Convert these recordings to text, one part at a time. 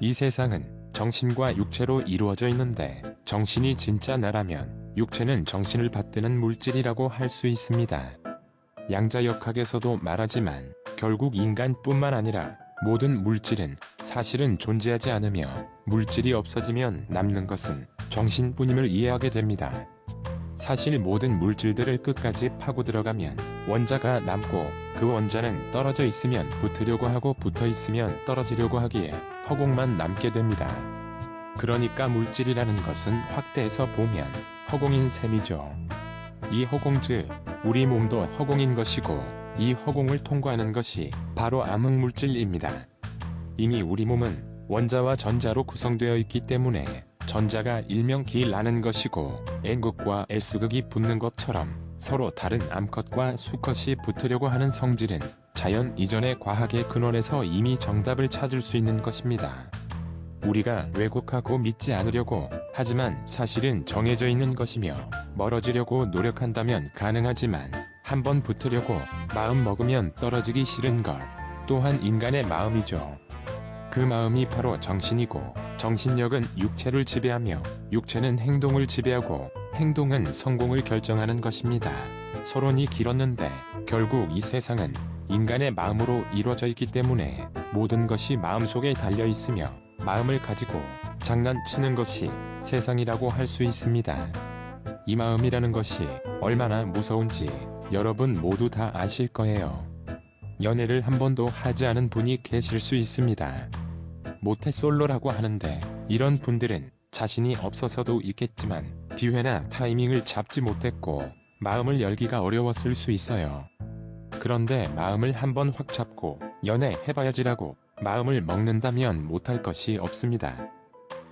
이 세상은 정신과 육체로 이루어져 있는데 정신이 진짜 나라면 육체는 정신을 받드는 물질이라고 할 수 있습니다. 양자역학에서도 말하지만 결국 인간뿐만 아니라 모든 물질은 사실은 존재하지 않으며 물질이 없어지면 남는 것은 정신뿐임을 이해하게 됩니다. 사실 모든 물질들을 끝까지 파고 들어가면 원자가 남고 그 원자는 떨어져 있으면 붙으려고 하고 붙어 있으면 떨어지려고 하기에 허공만 남게 됩니다. 그러니까 물질이라는 것은 확대해서 보면 허공인 셈이죠. 이 허공 즉 우리 몸도 허공인 것이고 이 허공을 통과하는 것이 바로 암흑물질입니다. 이미 우리 몸은 원자와 전자로 구성되어 있기 때문에 전자가 일명 기라는 것이고 N극과 S극이 붙는 것처럼 서로 다른 암컷과 수컷이 붙으려고 하는 성질은 자연 이전의 과학의 근원에서 이미 정답을 찾을 수 있는 것입니다. 우리가 왜곡하고 믿지 않으려고 하지만 사실은 정해져 있는 것이며 멀어지려고 노력한다면 가능하지만 한번 붙으려고 마음 먹으면 떨어지기 싫은 것 또한 인간의 마음이죠. 그 마음이 바로 정신이고 정신력은 육체를 지배하며 육체는 행동을 지배하고 행동은 성공을 결정하는 것입니다. 서론이 길었는데 결국 이 세상은 인간의 마음으로 이루어져 있기 때문에 모든 것이 마음속에 달려 있으며 마음을 가지고 장난치는 것이 세상이라고 할 수 있습니다. 이 마음이라는 것이 얼마나 무서운지 여러분 모두 다 아실 거예요. 연애를 한 번도 하지 않은 분이 계실 수 있습니다. 모태솔로라고 하는데 이런 분들은 자신이 없어서도 있겠지만 기회나 타이밍을 잡지 못했고 마음을 열기가 어려웠을 수 있어요. 그런데 마음을 한번 확 잡고 연애해봐야지라고 마음을 먹는다면 못할 것이 없습니다.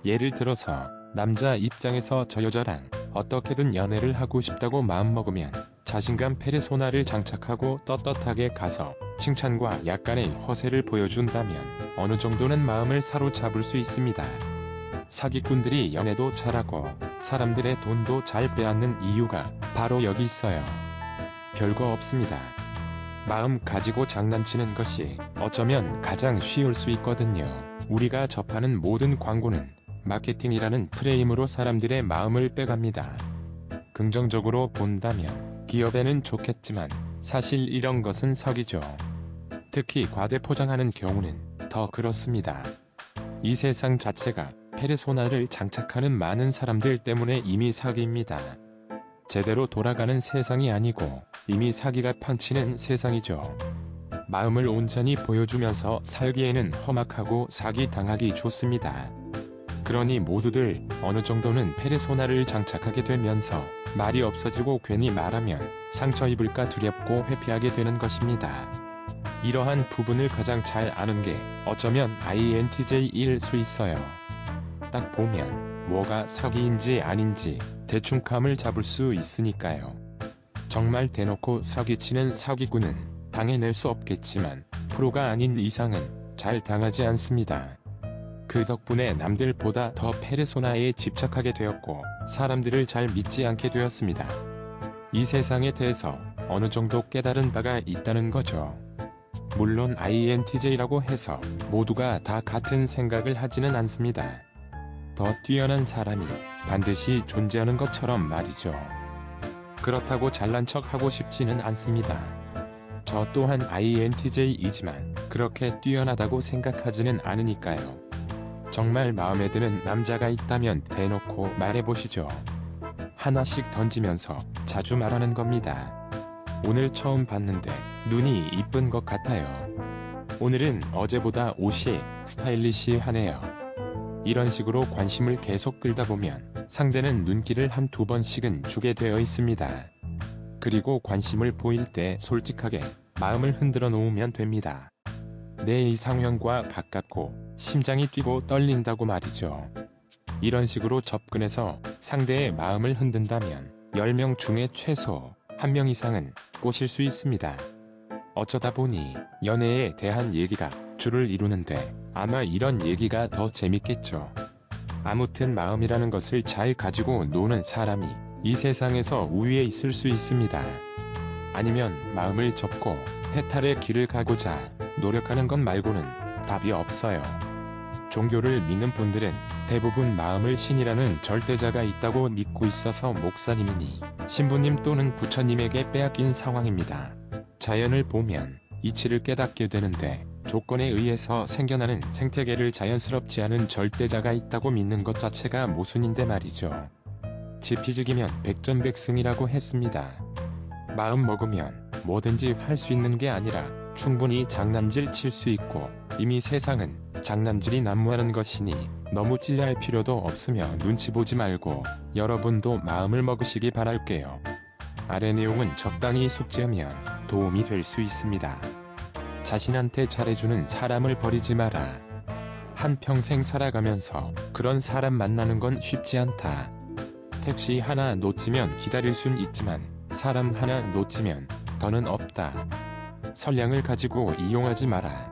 예를 들어서 남자 입장에서 저 여자랑 어떻게든 연애를 하고 싶다고 마음먹으면 자신감 페르소나를 장착하고 떳떳하게 가서 칭찬과 약간의 허세를 보여준다면 어느 정도는 마음을 사로잡을 수 있습니다. 사기꾼들이 연애도 잘하고 사람들의 돈도 잘 빼앗는 이유가 바로 여기 있어요. 별거 없습니다. 마음 가지고 장난치는 것이 어쩌면 가장 쉬울 수 있거든요. 우리가 접하는 모든 광고는 마케팅이라는 프레임으로 사람들의 마음을 빼갑니다. 긍정적으로 본다면 기업에는 좋겠지만 사실 이런 것은 사기죠. 특히 과대포장하는 경우는 더 그렇습니다. 이 세상 자체가 페르소나를 장착하는 많은 사람들 때문에 이미 사기입니다. 제대로 돌아가는 세상이 아니고 이미 사기가 팡치는 세상이죠. 마음을 온전히 보여주면서 살기에는 험악하고 사기당하기 좋습니다. 그러니 모두들 어느 정도는 페르소나를 장착하게 되면서 말이 없어지고 괜히 말하면 상처 입을까 두렵고 회피하게 되는 것입니다. 이러한 부분을 가장 잘 아는 게 어쩌면 INTJ일 수 있어요. 딱 보면 뭐가 사기인지 아닌지 대충 감을 잡을 수 있으니까요. 정말 대놓고 사기치는 사기꾼은 당해낼 수 없겠지만 프로가 아닌 이상은 잘 당하지 않습니다. 그 덕분에 남들보다 더 페르소나에 집착하게 되었고 사람들을 잘 믿지 않게 되었습니다. 이 세상에 대해서 어느 정도 깨달은 바가 있다는 거죠. 물론 INTJ라고 해서 모두가 다 같은 생각을 하지는 않습니다. 더 뛰어난 사람이 반드시 존재하는 것처럼 말이죠. 그렇다고 잘난 척 하고 싶지는 않습니다. 저 또한 INTJ이지만 그렇게 뛰어나다고 생각하지는 않으니까요. 정말 마음에 드는 남자가 있다면 대놓고 말해보시죠. 하나씩 던지면서 자주 말하는 겁니다. 오늘 처음 봤는데 눈이 이쁜 것 같아요. 오늘은 어제보다 옷이 스타일리시하네요. 이런 식으로 관심을 계속 끌다 보면 상대는 눈길을 한두 번씩은 주게 되어 있습니다. 그리고 관심을 보일 때 솔직하게 마음을 흔들어 놓으면 됩니다. 내 이상형과 가깝고 심장이 뛰고 떨린다고 말이죠. 이런 식으로 접근해서 상대의 마음을 흔든다면 10명 중에 최소 1명 이상은 꼬실 수 있습니다. 어쩌다 보니 연애에 대한 얘기가 주를 이루는데 아마 이런 얘기가 더 재밌겠죠. 아무튼 마음이라는 것을 잘 가지고 노는 사람이 이 세상에서 우위에 있을 수 있습니다. 아니면 마음을 접고 해탈의 길을 가고자 노력하는 것 말고는 답이 없어요. 종교를 믿는 분들은 대부분 마음을 신이라는 절대자가 있다고 믿고 있어서 목사님이니 신부님 또는 부처님에게 빼앗긴 상황입니다. 자연을 보면 이치를 깨닫게 되는데 조건에 의해서 생겨나는 생태계를 자연스럽지 않은 절대자가 있다고 믿는 것 자체가 모순인데 말이죠. 지피지기면 백전백승이라고 했습니다. 마음 먹으면 뭐든지 할 수 있는 게 아니라 충분히 장난질 칠 수 있고 이미 세상은 장난질이 난무하는 것이니 너무 찔려할 필요도 없으며 눈치 보지 말고 여러분도 마음을 먹으시기 바랄게요. 아래 내용은 적당히 숙지하면 도움이 될 수 있습니다. 자신한테 잘해주는 사람을 버리지 마라. 한평생 살아가면서 그런 사람 만나는 건 쉽지 않다. 택시 하나 놓치면 기다릴 순 있지만 사람 하나 놓치면 더는 없다. 선량을 가지고 이용하지 마라.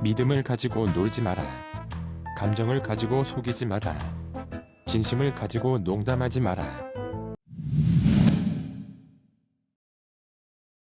믿음을 가지고 놀지 마라. 감정을 가지고 속이지 마라. 진심을 가지고 농담하지 마라.